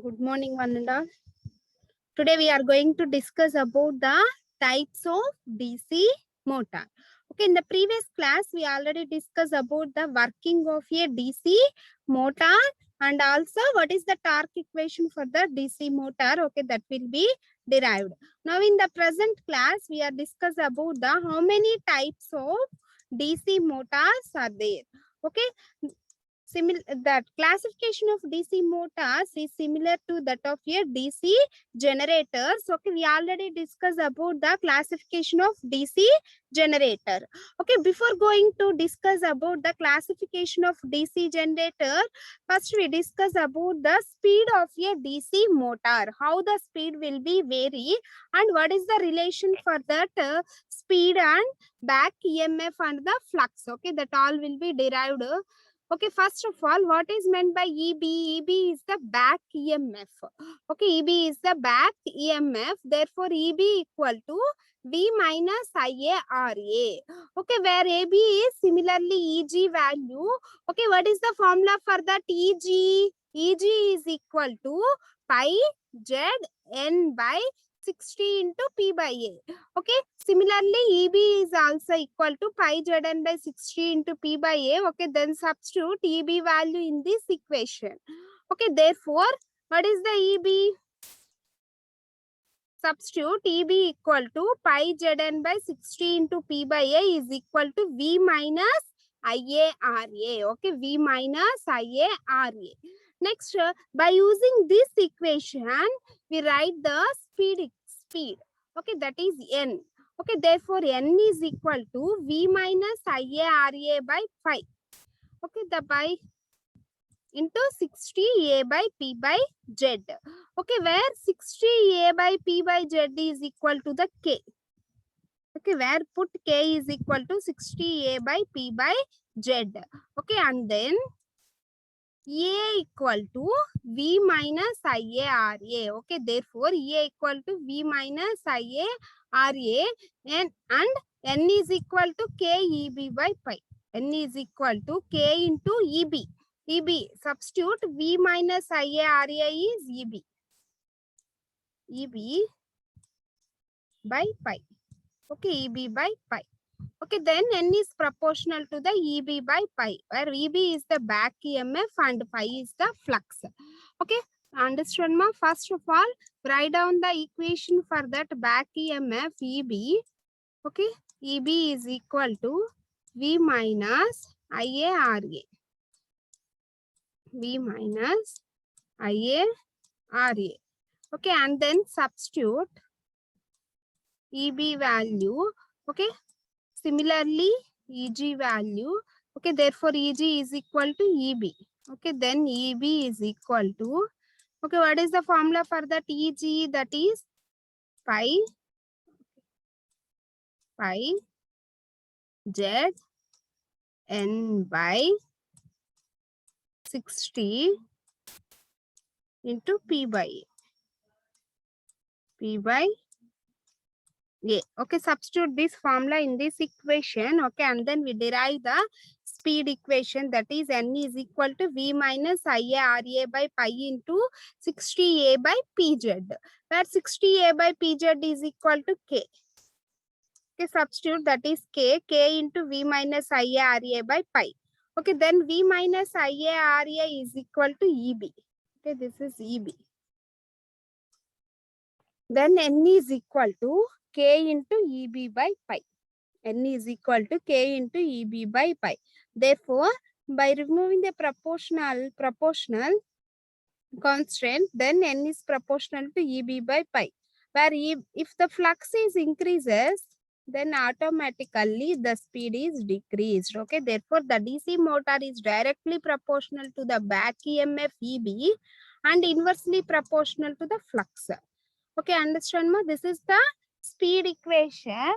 Good morning, one and all. Today we are going to discuss about the types of DC motor. Okay, in the previous class, we already discussed about the working of a DC motor and also what is the torque equation for the DC motor. Okay, that will be derived. Now, in the present class, we are discuss about the how many types of DC motors are there. Okay, that classification of DC motors is similar to that of a DC generators. Okay, we already discussed about the classification of DC generator. Okay, before going to discuss about the classification of DC generator, first we discuss about the speed of a DC motor, how the speed will be vary and what is the relation for that speed and back EMF and the flux. Okay, that all will be derived. Okay, first of all, what is meant by EB? EB is the back EMF. Okay, EB is the back EMF. Therefore, EB equal to V minus IARA. Okay, where AB is similarly EG value. Okay, what is the formula for that EG? EG is equal to pi ZN by 60 into P by A. Okay, similarly, EB is also equal to pi Zn by 60 into P by A. Okay, then substitute EB value in this equation. Okay, therefore, what is the EB? Substitute EB equal to pi Zn by 60 into P by A is equal to V minus IARA. Okay, V minus IARA. Next, by using this equation, we write the speed. Okay, that is N. Okay, therefore N is equal to V minus IARA by 5. Okay, the by into 60 A by P by Z. Okay, where 60 A by P by Z is equal to the K. Okay, where put K is equal to 60 A by P by Z. Okay, and then A equal to V minus IARA. Okay, therefore A equal to V minus IARA and N is equal to KEB by pi. N is equal to K into EB. EB, substitute V minus IARA is EB. EB by pi. Okay, EB by pi. Okay, then N is proportional to the EB by pi, where EB is the back EMF and pi is the flux. Okay, understand ma? First of all, write down the equation for that back EMF EB. Okay, EB is equal to V minus IARA. V minus IARA. Okay, and then substitute EB value. Okay. Similarly, EG value. Okay, therefore EG is equal to EB. Okay, then EB is equal to. Okay, what is the formula for that EG? That is pi Z N by 60 into P by A. P by A. Okay, substitute this formula in this equation. Okay, and then we derive the speed equation, that is N is equal to V minus IARA by pi into 60A by PZ, where 60A by PZ is equal to K. Okay, substitute, that is K into V minus IARA by pi. Okay, then V minus IARA is equal to EB. Okay, this is EB. Then N is equal to K into EB by pi. N is equal to K into EB by pi. Therefore, by removing the proportional constant, then N is proportional to EB by pi. Where if the flux is increases, then automatically the speed is decreased. Okay, therefore the DC motor is directly proportional to the back EMF EB and inversely proportional to the flux. Okay, understand ma? This is the speed equation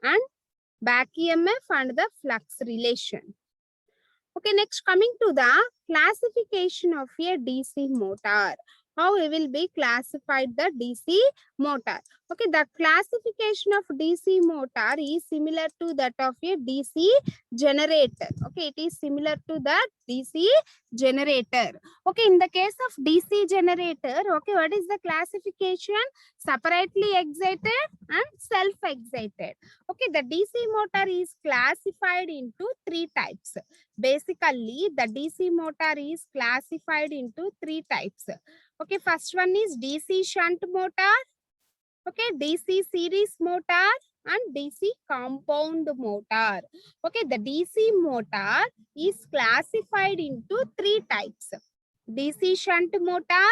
and back EMF and the flux relation. Okay, next coming to the classification of a DC motor. how we will be classified the DC motor. Okay, the classification of DC motor is similar to that of a DC generator. Okay, it is similar to that DC generator. Okay, in the case of DC generator, okay, what is the classification? Separately excited and self-excited. Okay, the DC motor is classified into three types. Basically, the DC motor is classified into three types. Okay, first one is DC shunt motor, okay, DC series motor and DC compound motor. Okay, the DC motor is classified into three types: DC shunt motor,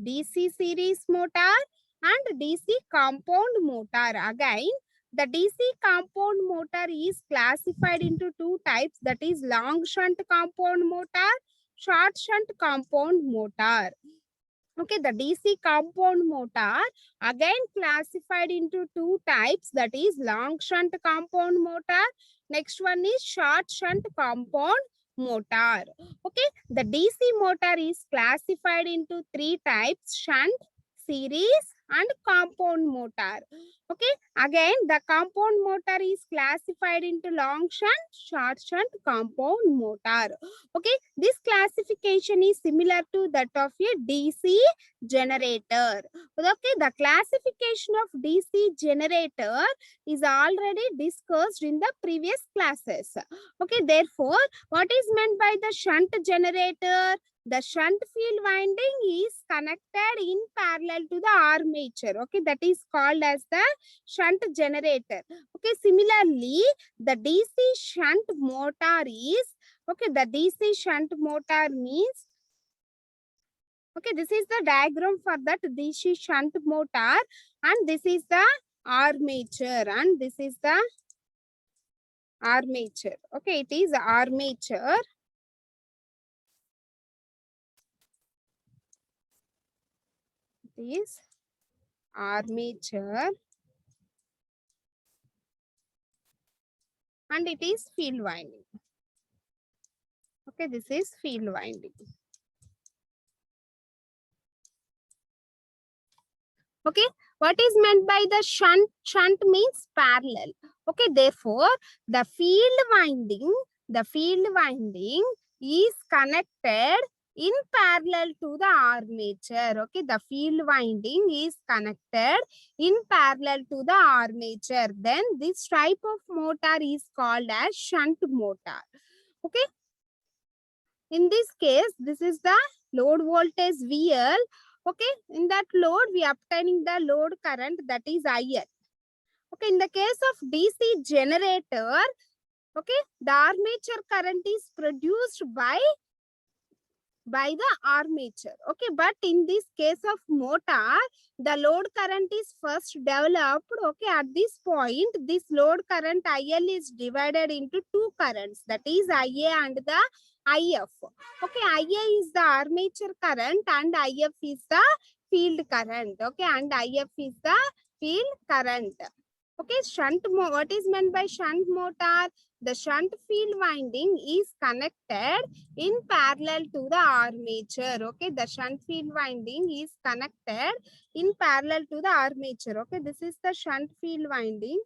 DC series motor and DC compound motor. Again, the DC compound motor is classified into two types, that is long shunt compound motor, short shunt compound motor. Okay, the DC compound motor again classified into two types, that is long shunt compound motor. Next one is short shunt compound motor. Okay, the DC motor is classified into three types: shunt, series and compound motor. Okay, again the compound motor is classified into long shunt, short shunt, compound motor. Okay, this classification is similar to that of a DC generator. Okay, the classification of DC generator is already discussed in the previous classes. Okay, therefore, what is meant by the shunt generator? The shunt field winding is connected in parallel to the armature. Okay, that is called as the shunt generator. Okay, similarly, the DC shunt motor is, okay, the DC shunt motor means, okay, this is the diagram for that DC shunt motor and this is the armature and this is the armature. Okay, it is armature. It is armature and it is field winding. Okay, this is field winding. Okay, what is meant by the shunt? Shunt means parallel. Okay, therefore, the field winding is connected in parallel to the armature. Okay, the field winding is connected in parallel to the armature. Then this type of motor is called as shunt motor. Okay, in this case, this is the load voltage VL. Okay, in that load, we are obtaining the load current, that is IL. Okay, in the case of DC generator, okay, the armature current is produced by the armature. Okay, but in this case of motor, the load current is first developed. Okay, at this point, this load current IL is divided into two currents, that is IA and the IF. Okay, IA is the armature current and IF is the field current. Okay, and IF is the field current. Okay, what is meant by shunt motor? The shunt field winding is connected in parallel to the armature. Okay, the shunt field winding is connected in parallel to the armature. Okay, this is the shunt field winding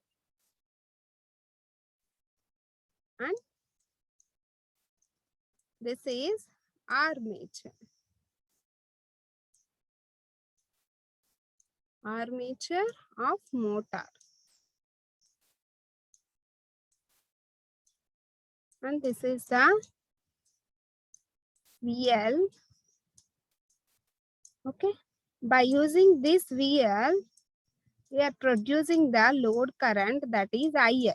and this is armature. Armature of motor. And this is the VL. Okay, by using this VL, we are producing the load current, that is IL.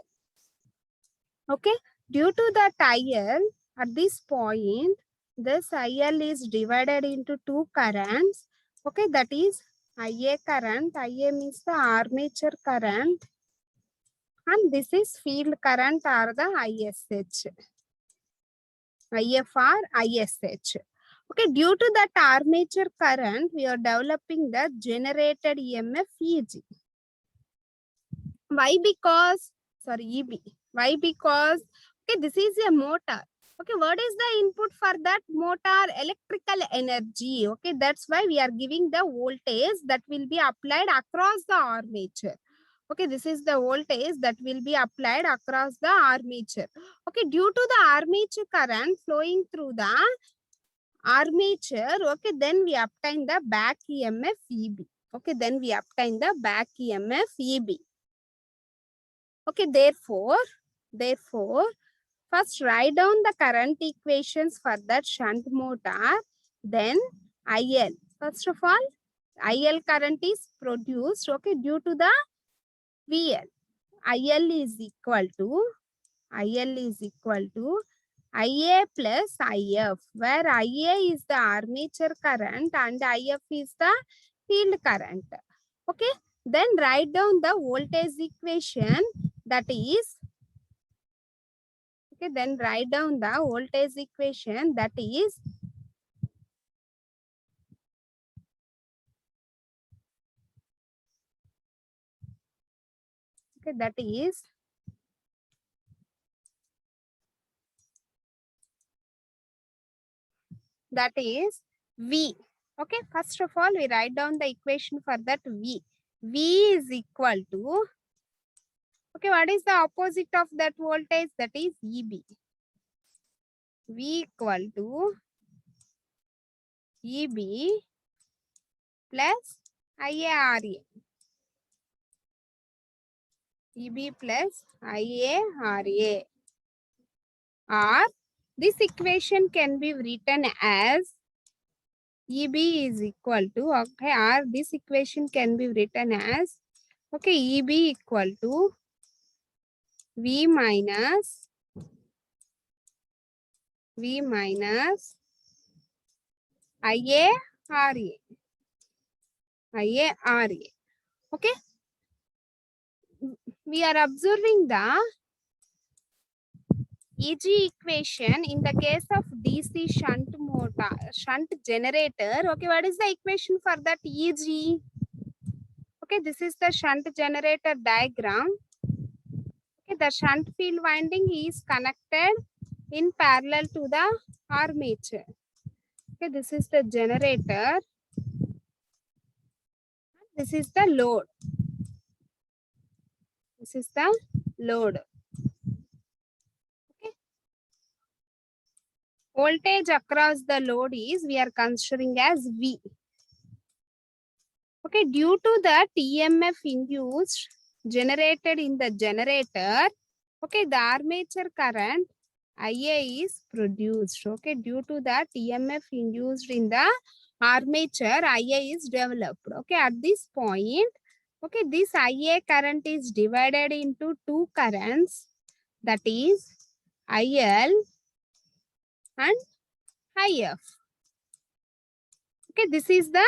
Okay, due to that IL, at this point, this IL is divided into two currents. Okay, that is IA current. IA means the armature current. And this is field current or the ISH. IF or ISH. Okay, due to that armature current, we are developing the generated EMF EG. Why? Because, sorry, EB. Why? Because, okay, this is a motor. Okay, what is the input for that motor? Electrical energy. Okay, that's why we are giving the voltage that will be applied across the armature. Okay, this is the voltage that will be applied across the armature. Okay, due to the armature current flowing through the armature, okay, then we obtain the back EMF EB. Okay, then we obtain the back EMF EB. Okay, therefore, first write down the current equations for that shunt motor, then IL. First of all, IL current is produced, okay, due to the VL. IL is equal to IA plus IF, where IA is the armature current and IF is the field current. Okay, then write down the voltage equation, that is, okay, then write down the voltage equation, that is that is V. Okay, first of all, we write down the equation for that V. V is equal to, okay, what is the opposite of that voltage? That is EB. V equal to EB plus IARA. EB plus IARA. Or this equation can be written as EB is equal to, okay, or this equation can be written as, okay, EB equal to V minus IARA. Okay, we are observing the EG equation in the case of DC shunt generator. Okay, what is the equation for that EG? Okay, this is the shunt generator diagram. Okay, the shunt field winding is connected in parallel to the armature. Okay, this is the generator. This is the load. This is the load. Okay. Voltage across the load is, we are considering as V. Okay, due to that EMF induced generated in the generator, okay, the armature current IA is produced. Okay, due to that EMF induced in the armature, IA is developed. Okay, at this point, okay, this IA current is divided into two currents, that is IL and IF. Okay, this is the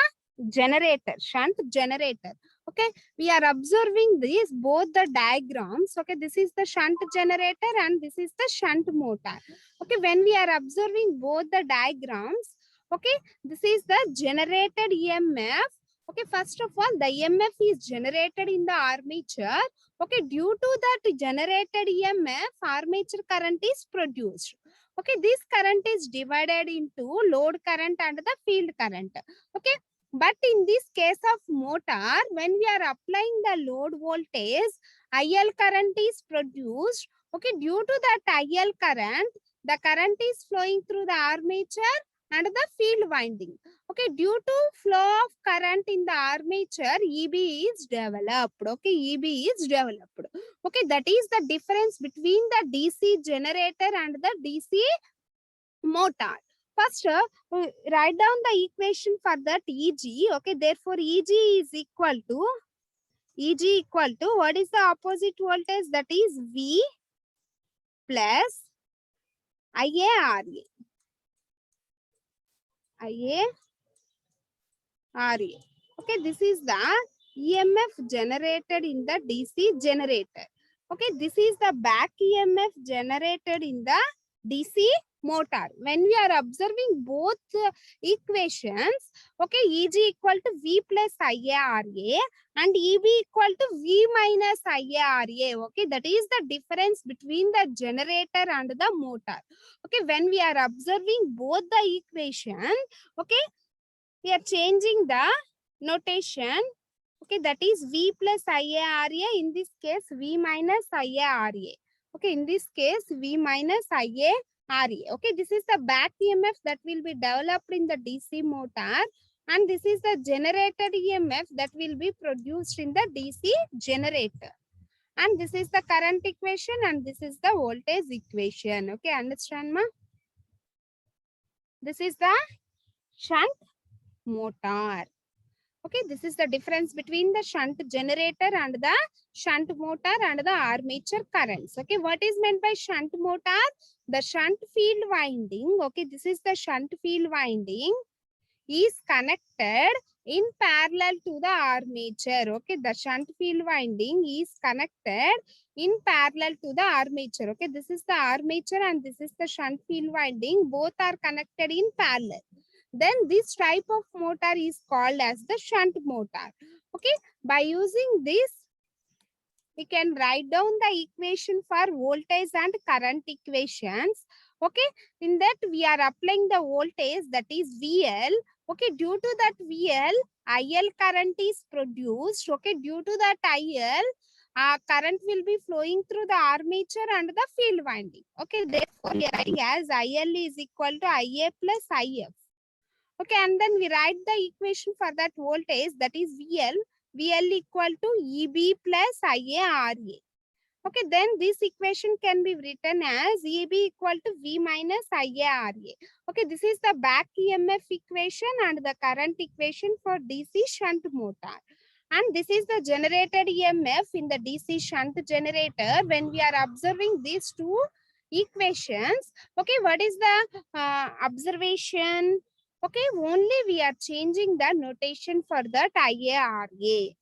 generator, shunt generator. Okay, we are observing these both the diagrams. Okay, this is the shunt generator and this is the shunt motor. Okay, when we are observing both the diagrams, okay, this is the generated EMF. Okay, first of all, the EMF is generated in the armature. Okay, due to that generated EMF, armature current is produced. Okay, this current is divided into load current and the field current. Okay, but in this case of motor, when we are applying the load voltage, IL current is produced. Okay, due to that IL current, the current is flowing through the armature and the field winding. Okay, due to flow of current in the armature, EB is developed. Okay, EB is developed. Okay, that is the difference between the DC generator and the DC motor. First, write down the equation for that EG. Okay, therefore EG is equal to what is the opposite voltage? That is V plus IARA. Okay, this is the EMF generated in the DC generator. Okay, this is the back EMF generated in the DC motor. When we are observing both equations, okay, Eg equal to V plus IaRa and Eb equal to V minus IaRa. Okay, that is the difference between the generator and the motor. Okay, when we are observing both the equation, okay, we are changing the notation. Okay, that is V plus IaRa. In this case, V minus IaRa. Okay, in this case, V minus IaRa. Okay, this is the back EMF that will be developed in the DC motor, and this is the generated EMF that will be produced in the DC generator. And this is the current equation and this is the voltage equation. Okay, understand, ma? This is the shunt motor. Okay, this is the difference between the shunt generator and the shunt motor and the armature currents. Okay, what is meant by shunt motor? The shunt field winding. Okay, this is the shunt field winding is connected in parallel to the armature. Okay, the shunt field winding is connected in parallel to the armature. Okay, this is the armature and this is the shunt field winding. Both are connected in parallel. Then this type of motor is called as the shunt motor. Okay, by using this, we can write down the equation for voltage and current equations. Okay, in that we are applying the voltage, that is VL. Okay, due to that VL, IL current is produced. Okay, due to that IL, current will be flowing through the armature and the field winding. Okay, therefore we are writing as IL is equal to IA plus IF. Okay, and then we write the equation for that voltage, that is VL. VL equal to EB plus IaRa. Okay, then this equation can be written as EB equal to V minus IaRa. Okay, this is the back EMF equation and the current equation for DC shunt motor. And this is the generated EMF in the DC shunt generator. When we are observing these two equations, okay, what is the observation? Okay, only we are changing the notation for that IaRa.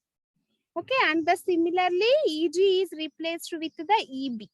Okay, and the similarly Eg is replaced with the Eb.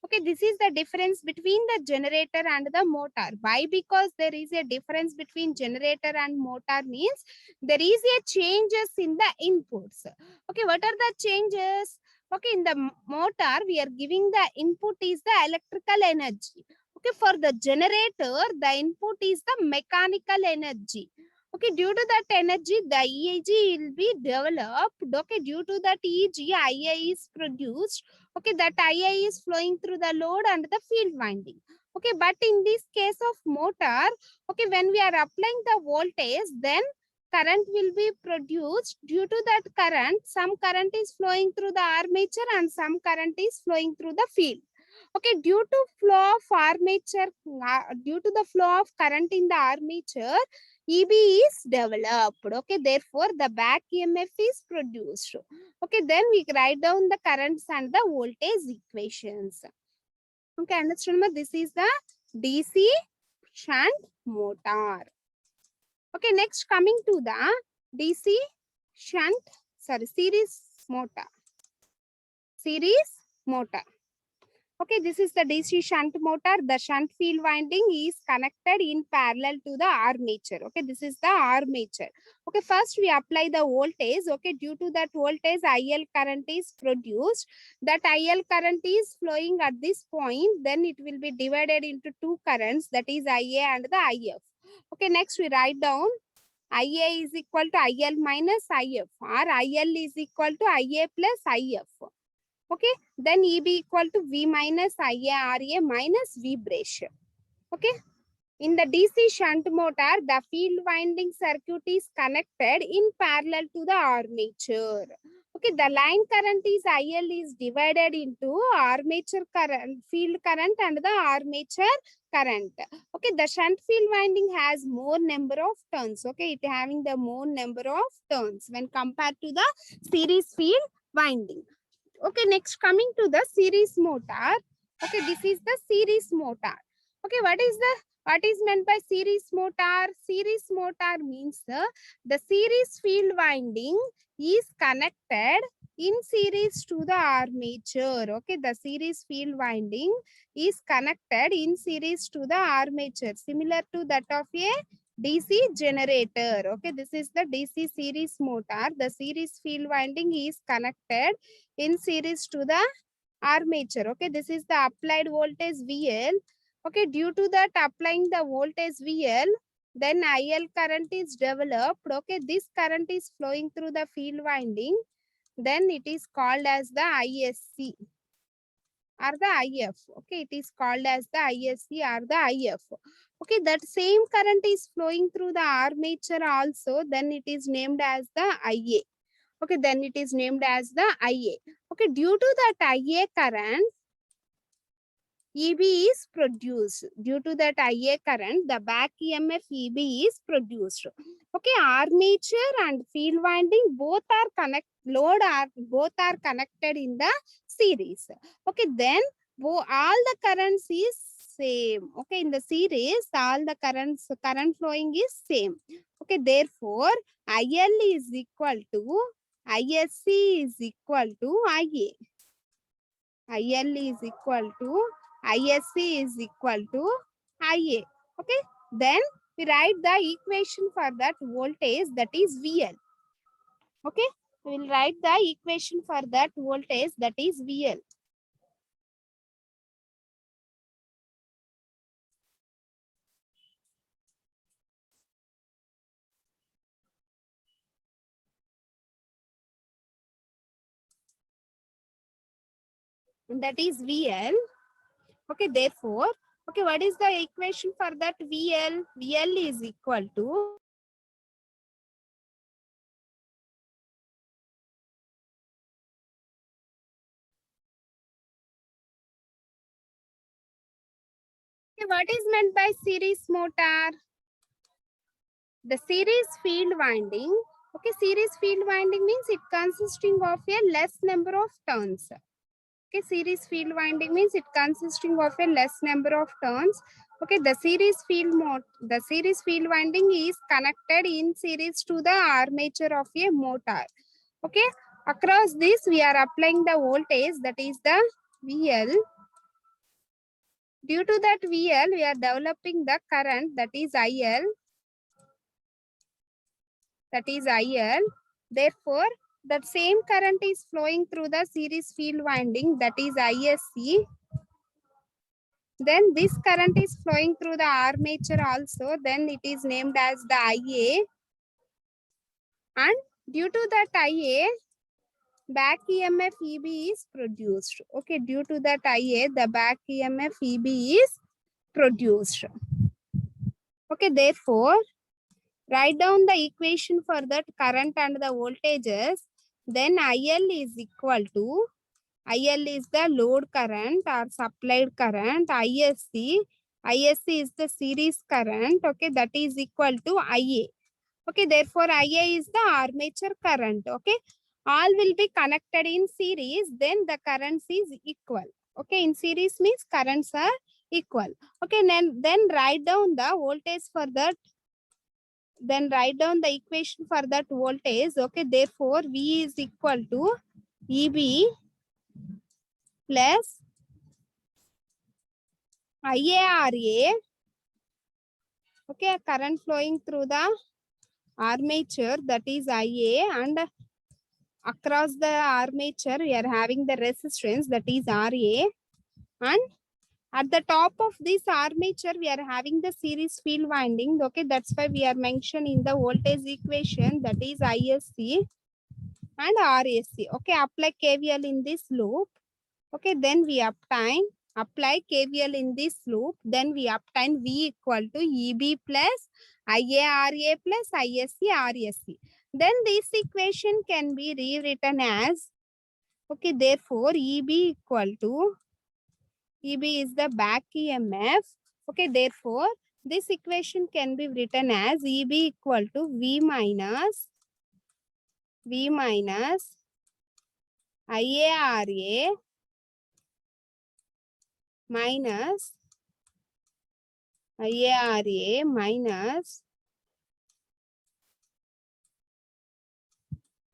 Okay, this is the difference between the generator and the motor. Why? Because there is a difference between generator and motor means there is a changes in the inputs. Okay, what are the changes? Okay, in the motor, we are giving the input is the electrical energy. Okay, for the generator, the input is the mechanical energy. Okay, due to that energy, the EEG will be developed. Okay, due to that EEG, IA is produced. Okay, that IA is flowing through the load and the field winding. Okay, but in this case of motor, okay, when we are applying the voltage, then current will be produced. Due to that current, some current is flowing through the armature and some current is flowing through the field. Okay, due to flow of armature, due to the flow of current in the armature, EB is developed. Okay, therefore the back EMF is produced. Okay, then we write down the currents and the voltage equations. Okay, understand? This is the DC shunt motor. Okay, next coming to the DC series motor. Series motor. Okay, this is the DC shunt motor. The shunt field winding is connected in parallel to the armature. Okay, this is the armature. Okay, first we apply the voltage. Okay, due to that voltage, IL current is produced. That IL current is flowing at this point. Then it will be divided into two currents, that is IA and the IF. Okay, next we write down IA is equal to IL minus IF, or IL is equal to IA plus IF. Okay, then EB equal to V minus IaRa minus V brush. Okay, in the DC shunt motor, the field winding circuit is connected in parallel to the armature. Okay, the line current is IL is divided into armature current, field current and the armature current. Okay, the shunt field winding has more number of turns. Okay, it having the more number of turns when compared to the series field winding. Okay, next coming to the series motor. Okay, this is the series motor. Okay, what is the What is meant by series motor? Series motor means the series field winding is connected in series to the armature. Okay, the series field winding is connected in series to the armature, similar to that of a DC generator. Okay, this is the DC series motor. The series field winding is connected in series to the armature. Okay, this is the applied voltage VL. Okay, due to that applying the voltage VL, then IL current is developed. Okay, this current is flowing through the field winding. Then it is called as the ISC or the IF. Okay, it is called as the ISC or the IF. Okay, that same current is flowing through the armature also. Then it is named as the IA. Okay, then it is named as the IA. Okay, due to that IA current, EB is produced. Due to that IA current, the back EMF EB is produced. Okay, armature and field winding both are connected in the series. Okay, then all the currents is same. Okay, in the series, all the current flowing is same. Okay, therefore, IL is equal to ISC is equal to IA. IL is equal to ISC is equal to IA. Okay, then we write the equation for that voltage, that is VL. Okay, we will write the equation for that voltage, that is VL. And that is VL. Okay, therefore, okay, what is the equation for that VL? VL is equal to okay, what is meant by series motor? The series field winding. Okay, series field winding means it consisting of a less number of turns. Okay, series field winding means it consisting of a less number of turns. Okay, the series field winding is connected in series to the armature of a motor. Okay, across this we are applying the voltage, that is the VL. Due to that VL, we are developing the current, that is IL. That is IL. Therefore, that same current is flowing through the series field winding, that is ISC. Then this current is flowing through the armature also. Then it is named as the IA. And due to that IA, back EMF EB is produced. Okay, due to that IA, the back EMF EB is produced. Okay, therefore, write down the equation for that current and the voltages. Then IL is equal to, IL is the load current or supplied current. ISC is the series current. Okay, that is equal to IA. Okay, therefore IA is the armature current. Okay, all will be connected in series. Then the currents is equal. Okay, in series means currents are equal. Okay, then write down the voltage for that. Then write down the equation for that voltage. Okay, therefore V is equal to EB plus IARA. Okay, current flowing through the armature, that is IA, and across the armature we are having the resistance, that is RA, and at the top of this armature we are having the series field winding. Okay, that's why we are mentioning the voltage equation, that is ISC and RSC. Okay, apply KVL in this loop. Okay, then we apply KVL in this loop. Then we obtain V equal to EB plus IARA plus ISC RSC. Then this equation can be rewritten as, okay, therefore EB equal to, EB is the back EMF. Okay, therefore this equation can be written as EB equal to V minus IARA minus IARA minus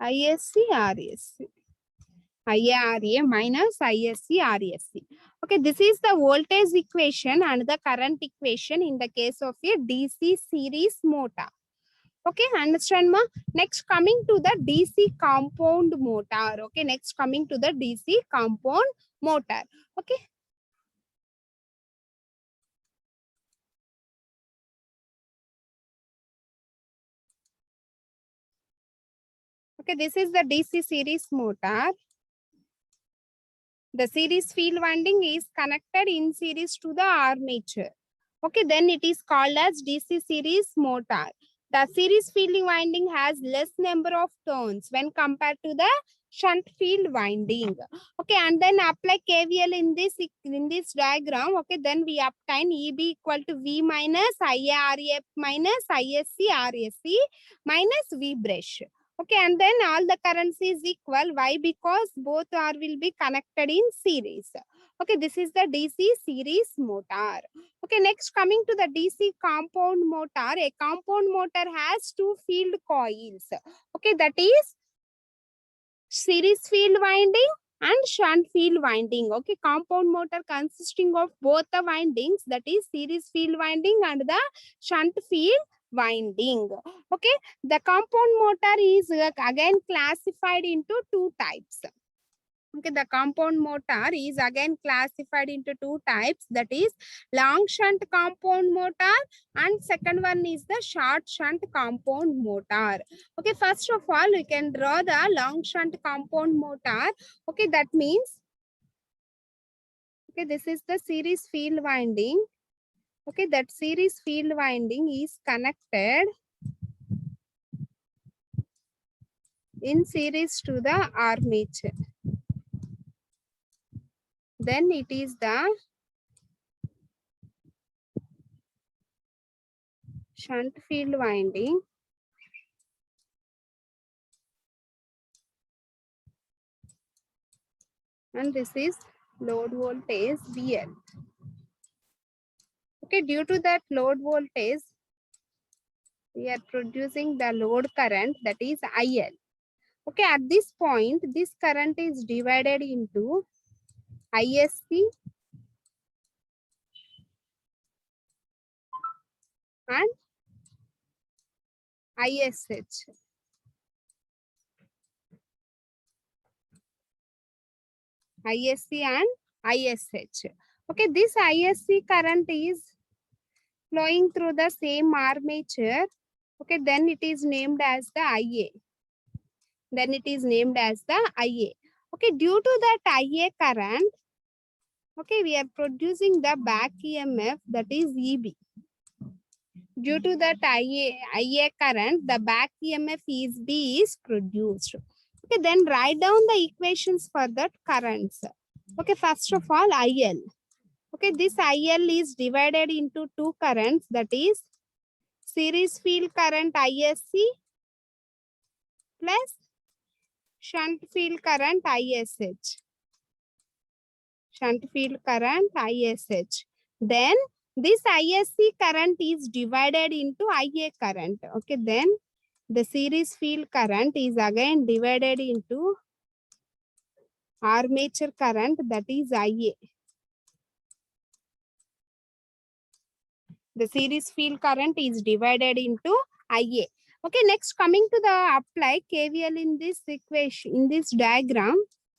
ISC RSC. IARA minus ISC RSC. Okay, this is the voltage equation and the current equation in the case of a DC series motor. Okay, understand ma? Next coming to the DC compound motor. Okay, next coming to the DC compound motor. Okay. Okay, this is the DC series motor. The series field winding is connected in series to the armature. Okay, then it is called as DC series motor. The series field winding has less number of turns when compared to the shunt field winding. Okay, and then apply KVL in this diagram. Okay, then we obtain EB equal to V minus IARA minus ISC RSC minus V brush. Okay, and then all the currents is equal. Why? Because both are will be connected in series. Okay, this is the DC series motor. Okay, next coming to the DC compound motor. A compound motor has two field coils. Okay, that is series field winding and shunt field winding. Okay, compound motor consisting of both the windings, that is series field winding and the shunt field winding. Okay, the compound motor is again classified into two types. Okay, the compound motor is again classified into two types, that is long shunt compound motor and second one is the short shunt compound motor. Okay, first of all we can draw the long shunt compound motor. Okay, that means, okay, this is the series field winding. Okay, that series field winding is connected in series to the armature. Then it is the shunt field winding. And this is load voltage VL. Okay, due to that load voltage, we are producing the load current, that is IL. Okay, at this point, this current is divided into ISC and ISH. ISC and ISH. Okay, this ISC current is flowing through the same armature. Okay, then it is named as the IA. Then it is named as the IA. Okay, due to that IA current, okay, we are producing the back EMF, that is EB. Due to that IA current, the back EMF EB is produced. Okay, then write down the equations for that currents. Okay, first of all, IL. Okay, this IL is divided into two currents, that is series field current ISC plus shunt field current ISH. Shunt field current ISH. Then this ISC current is divided into IA current. Okay, then the series field current is again divided into armature current, that is IA. The series field current is divided into IA. Okay, next coming to the apply KVL in this equation, in this diagram,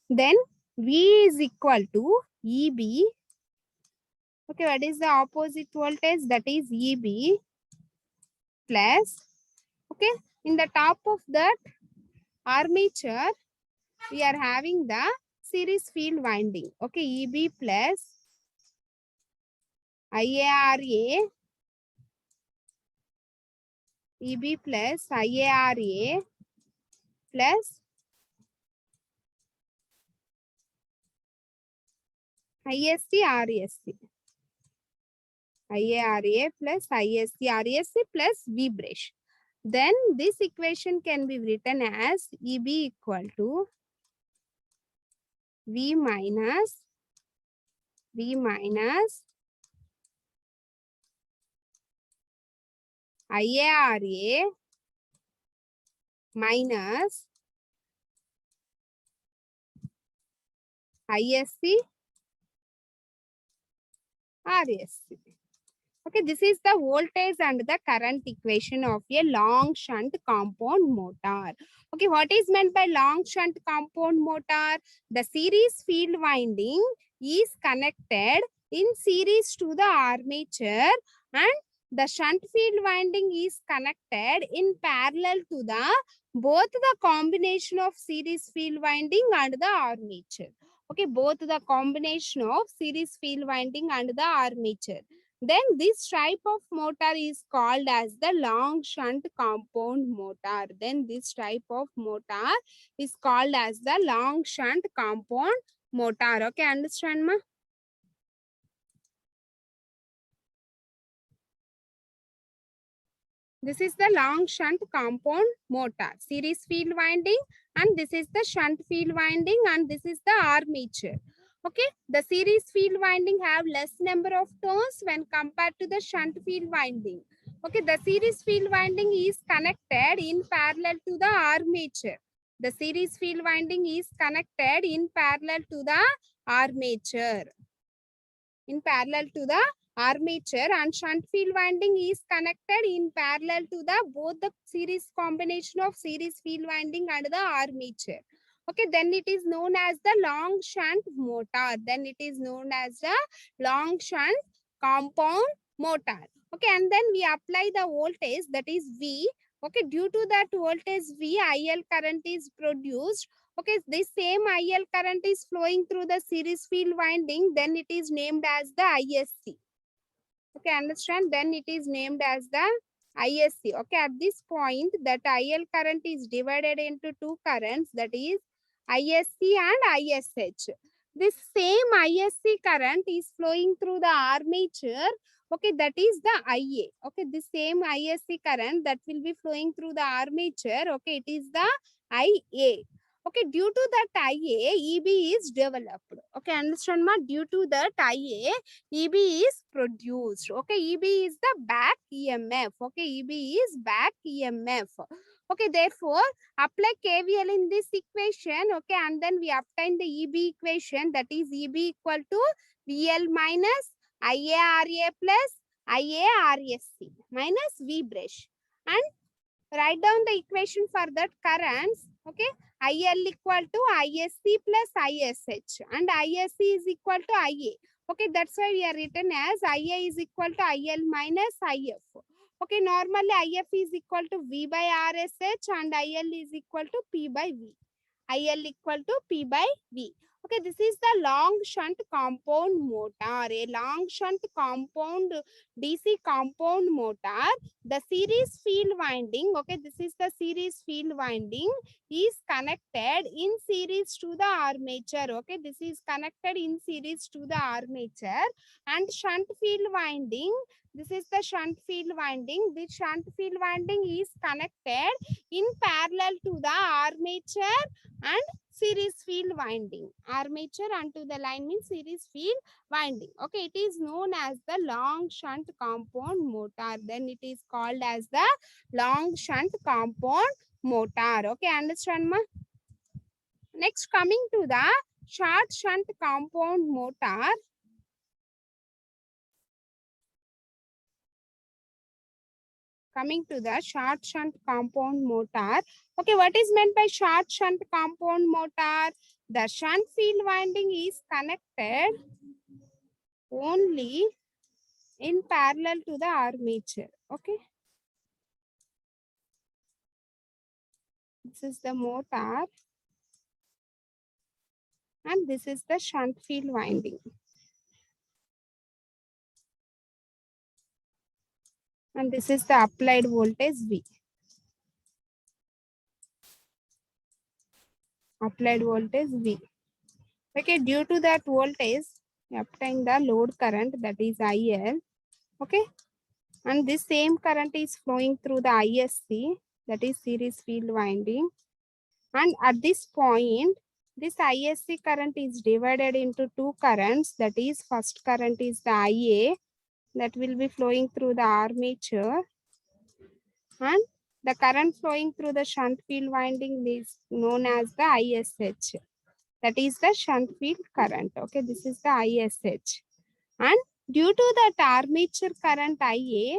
then V is equal to EB. Okay, what is the opposite voltage? That is EB plus, okay, in the top of that armature, we are having the series field winding. Okay, EB plus IARA, EB plus IARA plus ISC RSC. IARA plus ISC RSC plus V brush. Then this equation can be written as EB equal to V minus IARA minus ISC RSC. Okay, this is the voltage and the current equation of a long shunt compound motor. Okay, what is meant by long shunt compound motor? The series field winding is connected in series to the armature and the shunt field winding is connected in parallel to the both the combination of series field winding and the armature. Okay, both the combination of series field winding and the armature. Then this type of motor is called as the long shunt compound motor. Then this type of motor is called as the long shunt compound motor. Okay, understand ma? This is the long shunt compound motor. Series field winding and this is the shunt field winding and this is the armature. Okay, the series field winding have less number of turns when compared to the shunt field winding. Okay, the series field winding is connected in parallel to the armature. The series field winding is connected in parallel to the armature. In parallel to the armature and shunt field winding is connected in parallel to the both the series combination of series field winding and the armature. Okay, then it is known as the long shunt motor. Then it is known as the long shunt compound motor. Okay, and then we apply the voltage that is V. Okay, due to that voltage V, IL current is produced. Okay, this same IL current is flowing through the series field winding, then it is named as the ISC. Okay, understand? Then it is named as the ISC. Okay, at this point, that IL current is divided into two currents, that is ISC and ISH. This same ISC current is flowing through the armature. Okay, that is the IA. Okay, the same ISC current that will be flowing through the armature. Okay, it is the IA. Okay, due to that IA, EB is developed. Okay, understand ma? Due to that IA, EB is produced. Okay, EB is the back EMF. Okay, EB is back EMF. Okay, therefore, apply KVL in this equation. Okay, and then we obtain the EB equation, that is EB equal to VL minus IARA plus IARSC minus V brush. And write down the equation for that currents. Okay, IL equal to ISC plus ISH and ISC is equal to IA. Okay, that's why we are written as IA is equal to IL minus IF. Okay, normally IF is equal to V by RSH and IL is equal to P by V. IL equal to P by V. Okay, this is the long shunt compound motor. A long shunt compound DC compound motor. The series field winding, okay, this is the series field winding, is connected in series to the armature. Okay, this is connected in series to the armature. And shunt field winding, this is the shunt field winding. This shunt field winding is connected in parallel to the armature and series field winding. Armature unto the line means series field winding. Okay, it is known as the long shunt compound motor. Then it is called as the long shunt compound motor. Okay, understand ma? Next, coming to the short shunt compound motor. Coming to the short shunt compound motor. Okay, what is meant by short shunt compound motor? The shunt field winding is connected only in parallel to the armature. Okay, this is the motor and this is the shunt field winding. And this is the applied voltage V. Applied voltage V. Okay, due to that voltage, we obtain the load current, that is IL. Okay, and this same current is flowing through the ISC, that is series field winding. And at this point, this ISC current is divided into two currents, that is first current is the IA that will be flowing through the armature. and the current flowing through the shunt field winding is known as the ISH. That is the shunt field current. Okay, this is the ISH. And due to that armature current IA,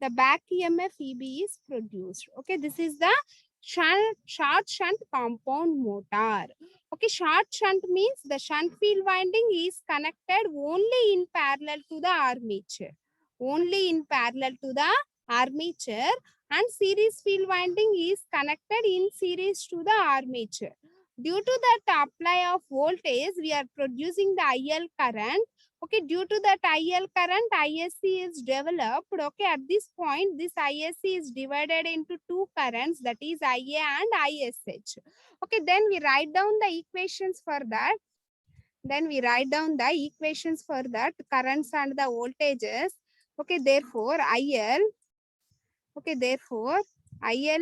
the back EMF EB is produced. Okay, this is the short shunt compound motor. Okay, short shunt means the shunt field winding is connected only in parallel to the armature. Only in parallel to the armature, and series field winding is connected in series to the armature. Due to that apply of voltage, we are producing the IL current. Okay, due to that IL current, ISC is developed. Okay, at this point, this ISC is divided into two currents, that is IA and ISH. Okay, then we write down the equations for that. Currents and the voltages. Okay, therefore IL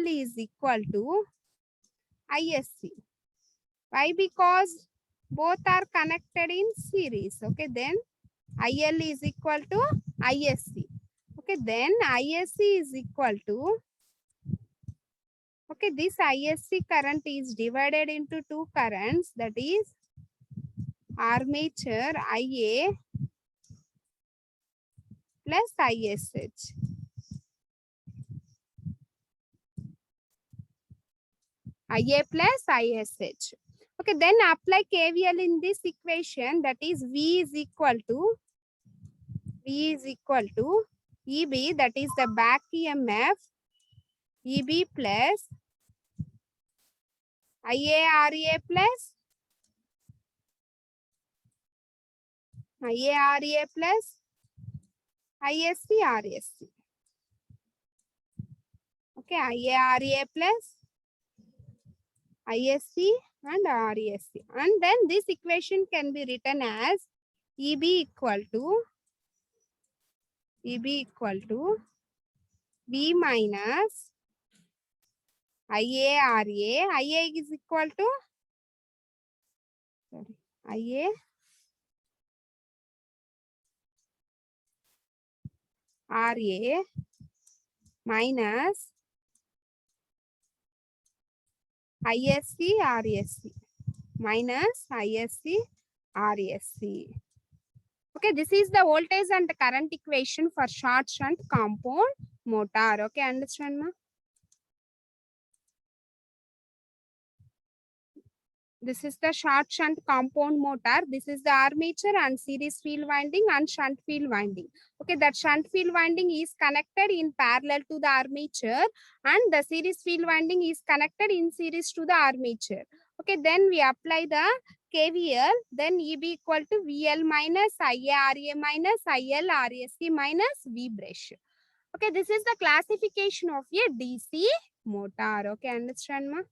is equal to ISC. Why? Because both are connected in series. Okay, then IL is equal to ISC. Okay, then ISC is equal to, okay, this ISC current is divided into two currents, that is armature IA plus ISH. IA plus ISH. Okay, then apply KVL in this equation, that is V is equal to EB, that is the back EMF, EB plus IARA plus IARA plus ISC RSC. Okay, IARA plus ISC and RSC. And then this equation can be written as EB equal to V minus IARA. IA is equal to IA RA minus ISC RSC minus ISC RSC. Okay, this is the voltage and current equation for short shunt compound motor. Okay, understand, ma? This is the short shunt compound motor. This is the armature and series field winding and shunt field winding. Okay, that shunt field winding is connected in parallel to the armature, and the series field winding is connected in series to the armature. Okay, then we apply the KVL, then EB equal to VL minus IARA minus IL RSC minus V brush. Okay, this is the classification of a DC motor. Okay, understand, ma?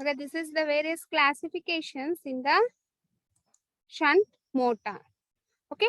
Okay, this is the various classifications in the shunt motor. Okay,